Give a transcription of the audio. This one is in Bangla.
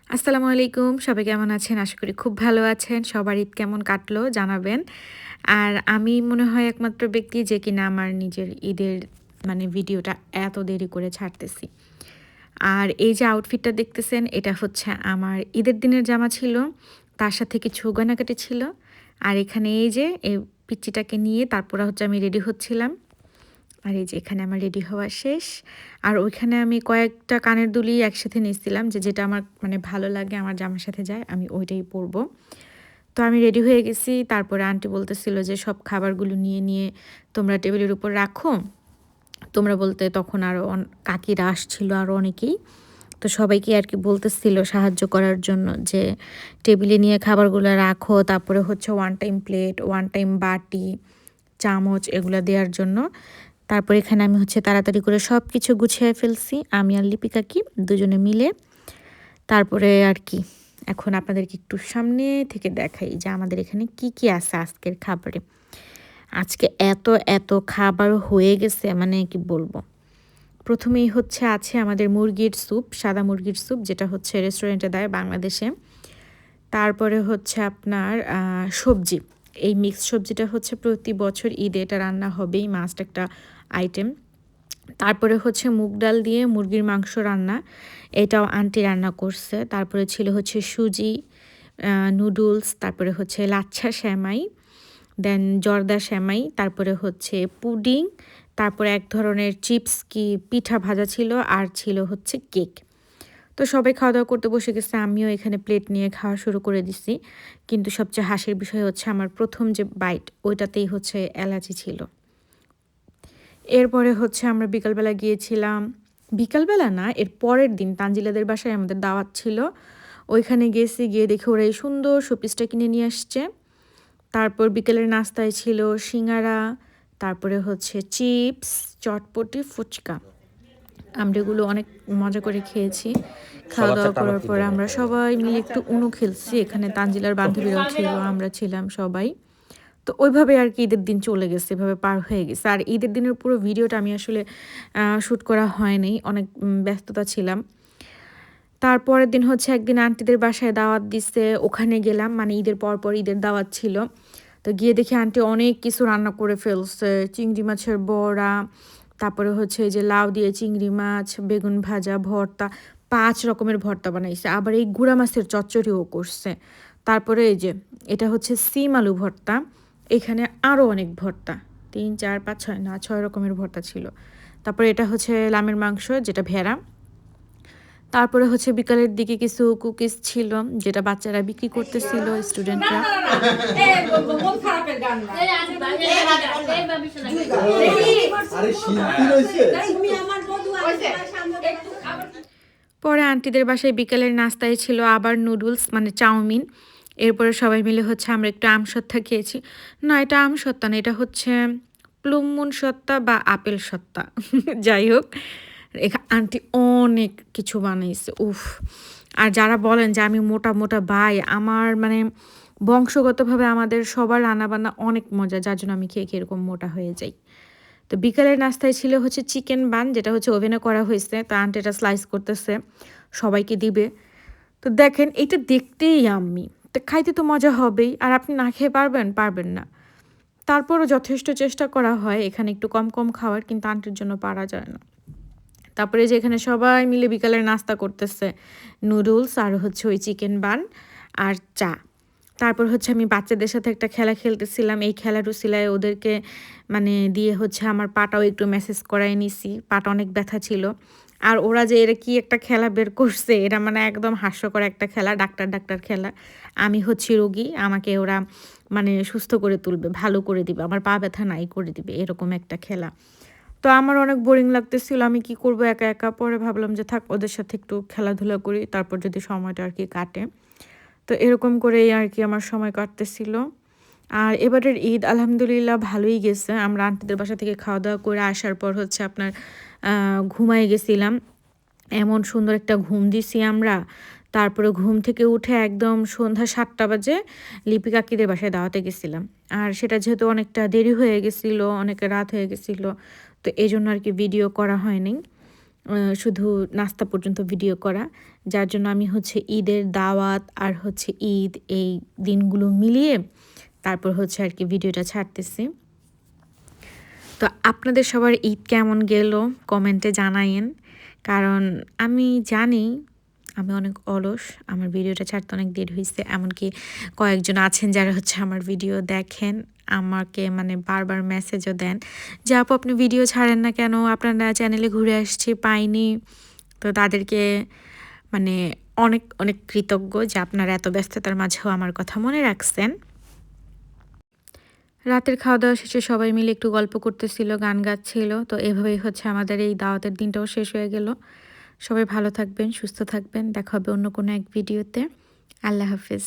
আসসালামু আলাইকুম। সবাই কেমন আছেন? আশা করি খুব ভালো আছেন। সবার ঈদ কেমন কাটলো জানাবেন। আর আমি মনে হয় একমাত্র ব্যক্তি যে কিনা আমার নিজের ঈদের ভিডিওটা এত দেরি করে ছাড়তেছি। আর এই যে আউটফিটটা দেখতেছেন এটা হচ্ছে আমার ঈদের দিনের জামা ছিল। তার সাথে কিছু গয়নাগাটি ছিল। আর এখানে এই যে এই পিচ্চিটাকে নিয়ে তারপরে হচ্ছে আমি রেডি হচ্ছিলাম। আর এই যে এখানে আমার রেডি হওয়া শেষ। আর ওইখানে আমি কয়েকটা কানের দুলি একসাথে নিয়েছিলাম যেটা আমার ভালো লাগে, আমার জামার সাথে যায়, আমি ওইটাই পরবো। তো আমি রেডি হয়ে গেছি। তারপরে আন্টি বলতেছিল যে সব খাবারগুলো নিয়ে নিয়ে তোমরা টেবিলের উপর রাখো। তোমরা বলতে তখন আরও কাকিরা আসছিল, আরও অনেকেই। তো সবাইকে আর কি বলতেছিল সাহায্য করার জন্য যে টেবিলে নিয়ে খাবারগুলো রাখো, তারপরে হচ্ছে one time plate, one time বাটি, চামচ এগুলো দেওয়ার জন্য। তারপর এখানে আমি হচ্ছে তাড়াতাড়ি করে সব কিছু গুছিয়ে ফেলছি, আমি আর লিপিকা কি দুজনে মিলে। তারপরে আর কি এখন আপনাদেরকে একটু সামনে থেকে দেখাই যে আমাদের এখানে কি কি আছে আজকের খাবারে। আজকে এত এত খাবার হয়ে গেছে, কি বলবো। প্রথমেই হচ্ছে আছে আমাদের মুরগির স্যুপ, সাদা মুরগির স্যুপ, যেটা হচ্ছে রেস্টুরেন্টে দেয় বাংলাদেশে। তারপরে হচ্ছে আপনার সবজি, এই মিক্স সবজিটা হচ্ছে প্রতি বছর ঈদে এটা রান্না হবেই, মাস্ট একটা আইটেম। তারপরে হচ্ছে মুগ ডাল দিয়ে মুরগির মাংস রান্না, এটাও আন্টি রান্না করছে। তারপরে ছিল হচ্ছে সুজি, নুডলস, তারপরে হচ্ছে লাচ্ছা সেমাই, দেন জর্দা সেমাই, তারপরে হচ্ছে পুডিং, তারপরে এক ধরনের চিপস কি পিঠা ভাজা ছিল, আর ছিল হচ্ছে কেক। তো সবাই খাওয়া দাওয়া করতে বসে গেছে, আমিও এখানে প্লেট নিয়ে খাওয়া শুরু করে দিছি। কিন্তু সবচেয়ে হাসির বিষয় হচ্ছে আমার প্রথম যে বাইট ওইটাতেই হচ্ছে অ্যালার্জি ছিল। এরপরে হচ্ছে আমরা বিকালবেলা গিয়েছিলাম, বিকালবেলা না এর পরের দিন তানজিলাদের বাসায় আমাদের দাওয়াত ছিল। ওইখানে গেছি, গিয়ে দেখে ওরা এই সুন্দর শোপিসটা কিনে নিয়ে আসছে। তারপর বিকেলের নাস্তায় ছিল সিঙ্গারা, তারপরে হচ্ছে চিপস, চটপটি, ফুচকা। আমরা এগুলো অনেক মজা করে খেয়েছি। খাওয়া দাওয়া করার পরে আমরা সবাই মিলে একটু উনো খেলছি, এখানে তানজিলার বান্ধবীরাও ছিল, আমরা ছিলাম সবাই। তো ওইভাবে আর কি ঈদের দিন চলে গেছে, এভাবে পার হয়ে গেছে। আর ঈদের দিনের পুরো ভিডিওটা আমি আসলে শ্যুট করা হয়নি, অনেক ব্যস্ততা ছিলাম। তারপরের দিন হচ্ছে একদিন আন্টিদের বাসায় দাওয়াত দিছে, ওখানে গেলাম, ঈদের পর ঈদের দাওয়াত ছিল। তো গিয়ে দেখি আন্টি অনেক কিছু রান্না করে ফেলছে, চিংড়ি মাছের বড়া, তারপরে হচ্ছে এই যে লাউ দিয়ে চিংড়ি মাছ, বেগুন ভাজা, ভর্তা, 5 রকমের ভর্তা বানাইছে। আবার এই গুঁড়া মাছের চচ্চড়িও করছে। তারপরে এই যে এটা হচ্ছে সিম আলু ভর্তা, এখানে আরও অনেক ভর্তা, 3 4 5 6 না 6 রকমের ভর্তা ছিল। তারপরে এটা হচ্ছে লামের মাংস, যেটা ভেড়া। তারপরে হচ্ছে বিকালের দিকে কিছু কুকিজ ছিল, যেটা বাচ্চারা বিক্রি করতেছিল, স্টুডেন্টরা। পরে আন্টিদের বাসায় বিকেলের নাস্তায় ছিল আবার নুডলস, চাউমিন। এরপরে সবাই মিলে হচ্ছে আমরা একটু আমসত্ত্বা খেয়েছি। না, এটা আমসত্ত্বা না, এটা হচ্ছে প্লুমমুন সত্ত্বা বা আপেল সত্ত্বা। যাই হোক, আন্টি অনেক কিছু বানাইছে, উফ। আর যারা বলেন যে আমি মোটা মোটা ভাই, আমার বংশগতভাবে আমাদের সবার রান্নাবান্না অনেক মজা, যার জন্য আমি খেয়ে খেয়ে এরকম মোটা হয়ে যাই। তো বিকালের নাস্তায় ছিল হচ্ছে চিকেন বান, যেটা হচ্ছে ওভেনে করা হয়েছে। তো আন্টি এটা স্লাইস করতেছে, সবাইকে দিবে। তো দেখেন, এটা দেখতেই আমি তো খাইতে তো মজা হবেই, আর আপনি না খেয়ে পারবেন? পারবেন না। তারপরও যথেষ্ট চেষ্টা করা হয় এখানে একটু কম কম খাওয়ার, কিন্তু আন্টির জন্য পারা যায় না। তারপরে যে এখানে সবাই মিলে বিকালের নাস্তা করতেছে, নুডলস আর হচ্ছে ওই চিকেন বান আর চা। তারপর হচ্ছে আমি বাচ্চাদের সাথে একটা খেলা খেলতেছিলাম, এই খেলার উছিলায় ওদেরকে দিয়ে হচ্ছে আমার পাটাও একটু ম্যাসেজ করাই নিছি, পাটা অনেক ব্যথা ছিল। আর ওরা যে এরা কি একটা খেলা বের করছে, এটা একদম হাস্যকর একটা খেলা, ডাক্তার ডাক্তার খেলা। আমি হচ্ছি রোগী, আমাকে ওরা সুস্থ করে তুলবে, ভালো করে দিবে, আমার পা ব্যথা নাই করে দিবে, এরকম একটা খেলা। তো আমার অনেক বোরিং লাগতেছিল, আমি কি করব একা একা। পরে ভাবলাম যে থাক, ওদের সাথে একটু খেলাধুলা করি, তারপর যদি সময়টা আর কি কাটে। তো এরকম করেই আর কি আমার সময় কাটতেছিল। আর এবারের ঈদ আলহামদুলিল্লাহ ভালোই গেছে। আমরা আন্টিদের বাসা থেকে খাওয়া দাওয়া করে আসার পর হচ্ছে আপনার ঘুমাই গেছিলাম, এমন সুন্দর একটা ঘুম দিছি আমরা। তারপরে ঘুম থেকে উঠে একদম সন্ধ্যা 7টা বাজে লিপি কাকিদের বাসায় দাওয়াতে গেছিলাম। আর সেটা যেহেতু অনেকটা দেরি হয়ে গেছিলো, অনেক রাত হয়ে গেছিলো, তো এই জন্য আর কি ভিডিও করা হয়নি। শুধু নাস্তা পর্যন্ত ভিডিও করা। যার জন্য আমি হচ্ছে ঈদের দাওয়াত আর হচ্ছে ঈদ এই দিনগুলো মিলিয়ে তারপর হচ্ছে আর কি ভিডিওটা ছাড়তেছি। তো আপনাদের সবার ঈদ কেমন গেল কমেন্টে জানায়েন। কারণ আমি জানি আমি অনেক অলস। আমার ভিডিওটা ছাড়তে অনেক দেরি হইছে। এমনকি কয়েকজন আছেন যারা হচ্ছে আমার ভিডিও দেখেন। আমাকে মানে বারবার মেসেজও দেন যে, "আপু আপনি ভিডিও ছাড়েন না কেন? আপনার চ্যানেলে ঘুরে আসছি পাইনি।" তো তাদেরকে মানে অনেক, অনেক কৃতজ্ঞ যে আপনারা এত ব্যস্ততার মাঝেও আমার কথা মনে রাখছেন। রাতের খাওয়া-দাওয়া শেষে সবাই মিলে একটু গল্প করতেছিল, গান গাচ্ছিল। তো এভাবেই হচ্ছে আমাদের এই দাওয়াতের দিনটাও শেষ হয়ে গেল। সবাই ভালো থাকবেন, সুস্থ থাকবেন। দেখা হবে অন্য কোনো এক ভিডিওতে। আল্লাহ হাফেজ।